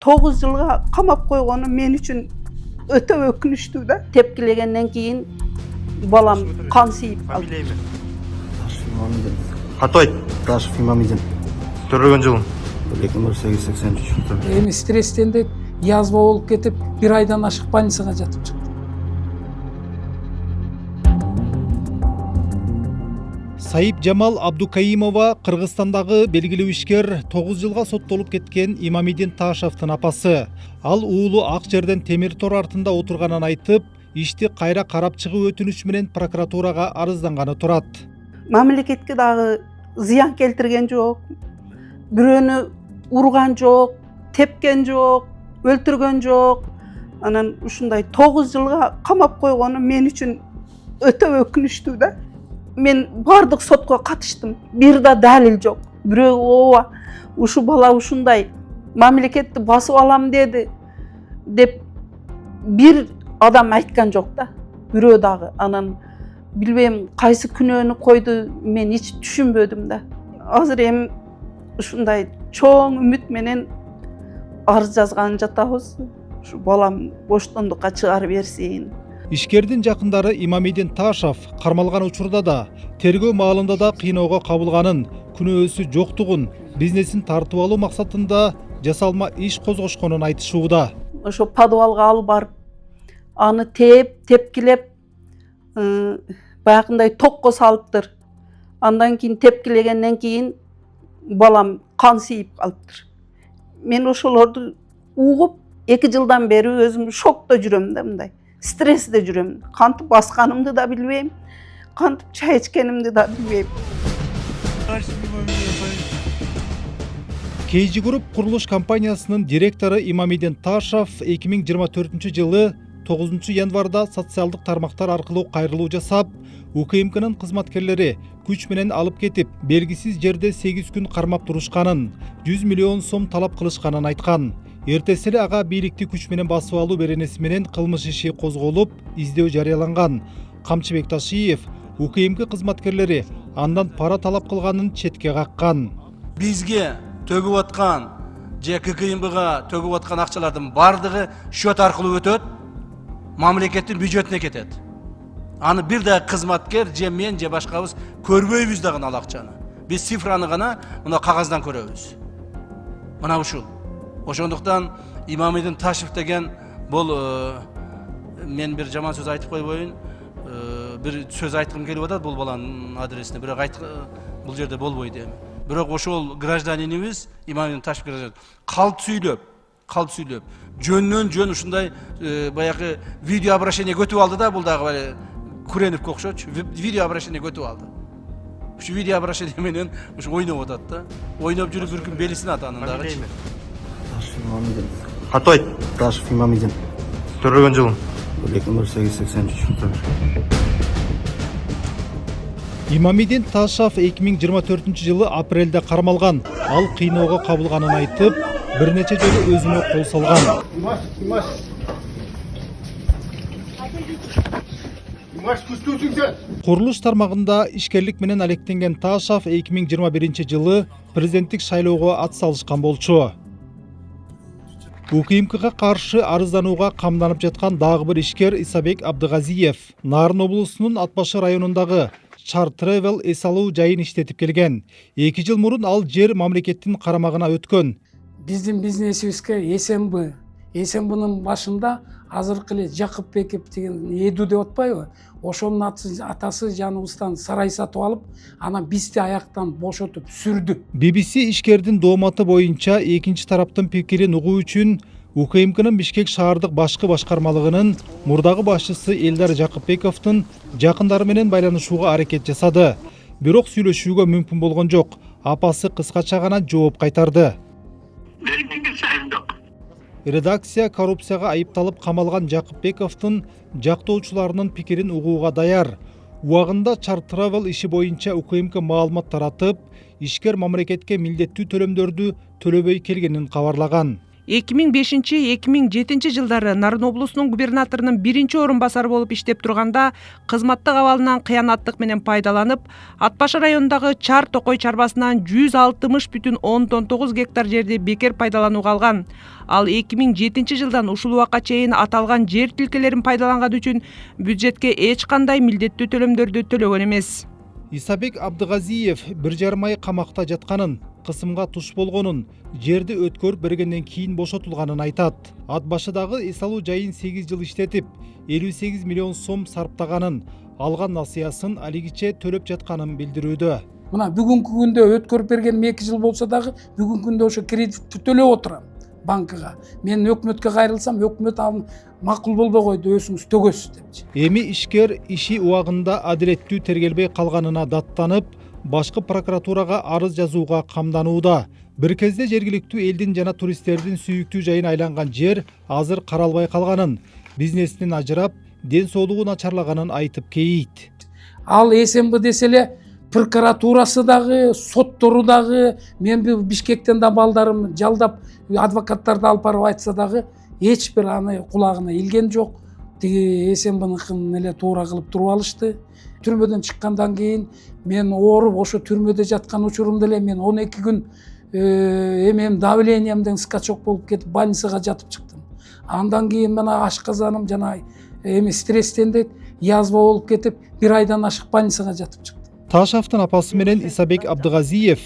9 жылга камап койгону мен үчүн өтө өкүнүчтүү да. Тепкилегенден кийин балам кан сийип калды. Фамилия эми? Ташев Имамидин. Катуу айт. Ташев Имамидин. Төрөлгөн жылың? 1883. Эми стресстен де язва болуп кетип, 1 айдан ашык больницага жатып чыктым. Сайып Жамал Абдукаимова Кыргызстандагы белгилүү ишкер 9 жылга соттолуп кеткен Имамидин Ташевдин апасы. Ал уулу ак жерден темир тор артында отурганын айтып, ишти кайра карап чыгуу өтүнүчү менен прокуратурага арызданганы турат. Мамлекетке дагы зыян келтирген жок. Бирөөнү урган жок, тепкен жок, өлтүргөн жок. Анан ушундай 9 жылга камап койгону мен үчүн өтө өкүнүчтүү да. Мен бардык сотко катыштым. Бир да далил жок. Бирөө ооба ушу бала ушундай мамлекетти басып алам деди деп бир адам айткан жок да. Бирөө дагы. Анан билбейм кайсы күнөөнү койду, мен эч түшүнбөдүм да. Азыр эми ушундай чоң үмүт менен арыз жазган жатабыз. Ушу балам боштондукка чыгарып берсин. Ишкердин жакындары Имамидин Ташев кармалган учурда да, тергөө маалында да кыйноого кабылганын, күнөөсү жоктугун, бизнесин тартып алуу максатында жасалма иш козгошконун айтышууда. Ошо подвалга алып барып, аны тепкилеп, баягындай токко салыптыр. Андан кийин тепкилегенден кийин балам кан сийип калыптыр. Мен ошолорду угуп 2 жылдан бери өзүм шокто жүрөм да, мындай. Стрессте жүрөм. Кантип басканымды да билбейм, кантип чай ичкенимди да билбейм. KG Group курулуш компаниясынын директору Имамидин Ташев 2024 жылы 9 январда социалдык тармактар аркылуу кайрылуу жасап, УКМКнын кызматкерлери күч менен алып кетип, белгисиз жерде 8 күн кармап турушканын, 100 миллион сом талап кылышканын айткан. Эртеси эле ага бийликти күч менен басып алуу беренеси менен кылмыш иши козголуп, издөө жарыяланган. Камчыбек Ташиев УКМК кызматкерлери андан пара талап кылганын четке каккан. Бизге төгүп аткан же ККМБга төгүп аткан акчалардын бардыгы счет аркылуу өтөт, мамлекеттин бюджетине кетет. Аны бир да кызматкер же мен же башкабыз көрбөйбүз дагы ал акчаны. Биз цифраны гана мына кагаздан көрөбүз. Мына ушул. Ошондуктан Имамидин Ташев деген бул мен бир жаман сөз айтып койбойюн, бир сөз айткым келип атат бул баланын адресине, бирок бул жерде болбойт эми. Бирок ошол гражданинибиз Имамидин Ташев гражданин калп сүйлөп, жөндөн жөн ушундай баягы видео обращение көтүп алды да, бул дагы Куреновго окшочу, видео обращение көтүп алды. Ушу видео обращение менен ушу ойноп атат да. Ойноп жүрүп бир күн белисин атанын дагы. Ташев Имамидин. Катуу айт. Ташев Имамидин. Төрөлгөн жылың? 1883. Имамидин Ташев 2024 жылы апрелде кармалган. Ал кыйноого кабылганын айтып, бир нече жолу өзүнө кол салган. Курулуш тармагында ишкерлик менен алектенген Ташев 2021 жылы президенттик шайлоого ат салышкан болчу. УКМКга каршы арызданууга камданып жаткан дагы бир ишкер Исабек Абдыгазиев Нарын облусунун Атбашы районундагы Char Travel эс алуу жайын иштетип келген. 2 жыл мурун ал жер мамлекеттин карамагына өткөн. Биздин бизнесибизге СМБнын башында азыркы эле Жакыпбеков деген Эду деп атпайбы? Ошонун атасы жаныбыздан сарай сатып алып, анан бизди аяктан бошотуп сүрдү. BBC ишкердин дооматы боюнча экинчи тараптын пикирин угуу үчүн УКМКнын Бишкек шаардык башкы башкармалыгынын мурдагы башчысы Элдар Жакыпбековдун жакындары менен байланышууга аракет жасады. Бирок сүйлөшүүгө мүмкүн болгон жок. Апасы кыскача гана жооп кайтарды. Редакция коррупцияга айыпталып камалган Жакыпбековдун жактоочуларынын пикирин угууга даяр. Убагында Char Travel иши боюнча УКМК маалымат таратып, ишкер мамлекетке милдеттүү төлөмдөрдү төлөбөй келгенин кабарлаган. 2005-2007 жылдары Нарын облусунун губернаторунун биринчи орун басары болуп иштеп турганда кызматтык абалынан кыянаттык менен пайдаланып, Атбаш районундагы Чар Токой чарбасынан 160,9 гектар жерди бекер пайдаланууга алган. Ал 2007 жылдан ушул убакка чейин аталган жер тилкелерин пайдаланган үчүн бюджетке эч кандай милдеттүү төлөмдөрдү төлөгөн эмес. Исабек Абдыгазиев 1,5 ай камакта жатканын, кысымга туш болгонун, жерди өткөрүп бергенден кийин бошотулганын айтат. Ат башыдагы эс алуу жайын 8 жыл иштетип, 58 миллион сом сарптаганын, алган насыясын алигиче төлөп жатканын билдирүүдө. Мына бүгүнкү күндө өткөрүп бергеним 2 жыл болсо дагы бүгүнкү күндө ошо кредитти төлөп отурам банкага. Мен өкмөткө кайрылсам, өкмөт аны макул болбой койду, өзүңүз төгөсүз депчи. Эми ишкер иши убагында адилеттүү тергелбей калганына даттанып, башкы прокуратурага арыз жазууга камданууда. Бир кезде жергиликтүү элдин жана туристтердин сүйүктүү жайын айланган жер азыр каралбай калганын, бизнесинен ажырап, ден соолугу начарлаганын айтып кейийт. Ал СМБ десе эле прокуратурасы дагы, соттору дагы, мен Бишкектен да балдарым жалдап, адвокаттарды алып барып айтса дагы эч бир аны кулагына илген жок. Тиги СМБныкын эле туура кылып туруп алышты. Түрмөдөн чыккандан кийин мен ооруп, ошо түрмөдө жаткан учурумда эле мен 12 күн эмем давлениямдын скачок болуп кетип больницага жатып чыктым. Андан кийин мына ашказаным жана эми стресстен дейт, язва болуп кетип 1 айдан ашык больницага жатып чыктым. Ташевдин апасы менен Исабек Абдыгазиев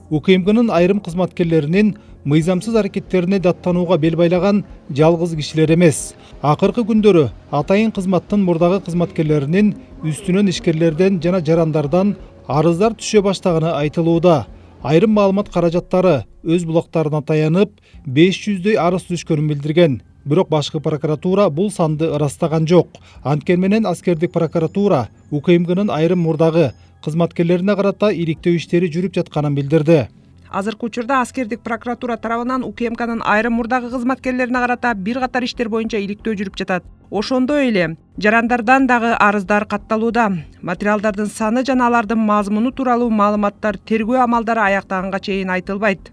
УКМКнын айрым кызматкерлеринин мыйзамсыз аракеттерине даттанууга бел байлаган жалгыз кишилер эмес. Акыркы күндөрү атайын кызматтын мурдагы кызматкерлеринин үстүнөн ишкерлерден жана жарандардан арыздар түшө баштаганы айтылууда. Айрым маалымат каражаттары өз булактарына таянып 500дөй арыз түшкөнүн билдирген. Бирок башкы прокуратура бул санды ырастаган жок. Анткени менен аскердик прокуратура УКМКнын айрым мурдагы кызматкерлерине карата иликтөө иштери жүрүп жатканын билдирди. Азыркы учурда аскердик прокуратура тарабынан УКМКнын айрым мурдагы кызматкерлерине карата бир катар иштер боюнча иликтөө жүрүп жатат. Ошондой эле жарандардан дагы арыздар катталууда. Материалдардын саны жана алардын мазмуну тууралуу маалыматтар тергөө амалдары аяктаганга чейин айтылбайт.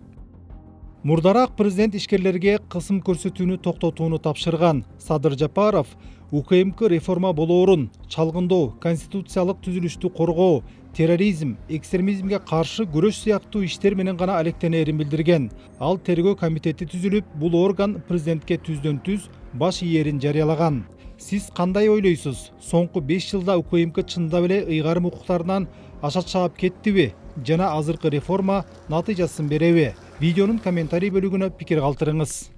Мурдараак президент ишкерлерге кысым көрсөтүүнү токтотууну тапшырган. Садыр Жапаров УКМК реформа болоорун, чалгындоо, конституциялык түзүлүштү коргоо, терроризм, экстремизмге каршы күрөш сыяктуу иштер менен гана алектенерин билдирген. Ал тергөө комитети түзүлүп, бул орган президентке түздөн-түз баш ийерин жарыялаган. Сиз кандай ойлойсуз? Соңку 5 жылда УКМК чындап эле ыйгарым укуктарынан аша чаап кеттиби? Жана азыркы реформа натыйжасын береби? Видеонун комментарий бөлүгүнө пикир калтырыңыз.